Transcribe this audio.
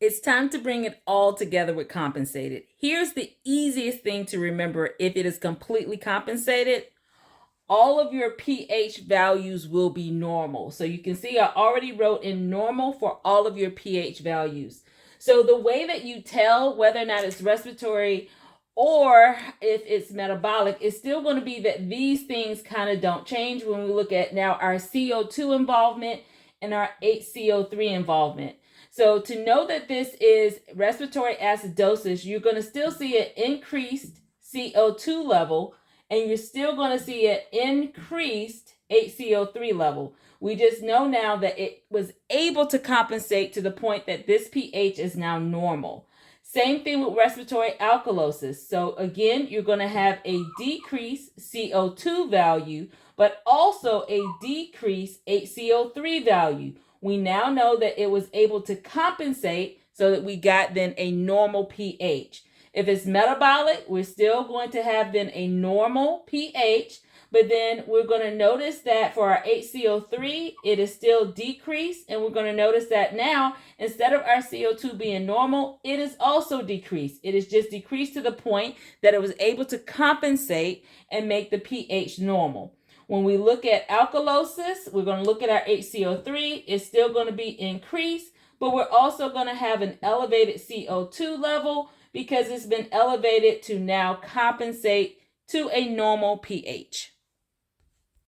It's time to bring it all together with compensated. Here's the easiest thing to remember if it is completely compensated. All of your pH values will be normal. So you can see I already wrote in normal for all of your pH values. So the way that you tell whether or not it's respiratory or if it's metabolic is still going to be that these things kind of don't change when we look at now our CO2 involvement and our HCO3 involvement. So to know that this is respiratory acidosis, you're going to still see an increased CO2 level, and you're still going to see an increased HCO3 level. We just know now that it was able to compensate to the point that this pH is now normal. Same thing with respiratory alkalosis. So again, you're going to have a decreased CO2 value, but also a decreased HCO3 value. We now know that it was able to compensate so that we got then a normal pH. If it's metabolic, we're still going to have then a normal pH, but then we're going to notice that for our HCO3, it is still decreased, and we're going to notice that now, instead of our CO2 being normal, it is also decreased. It is just decreased to the point that it was able to compensate and make the pH normal. When we look at alkalosis, we're going to look at our HCO3. It's still going to be increased, but we're also going to have an elevated CO2 level because it's been elevated to now compensate to a normal pH.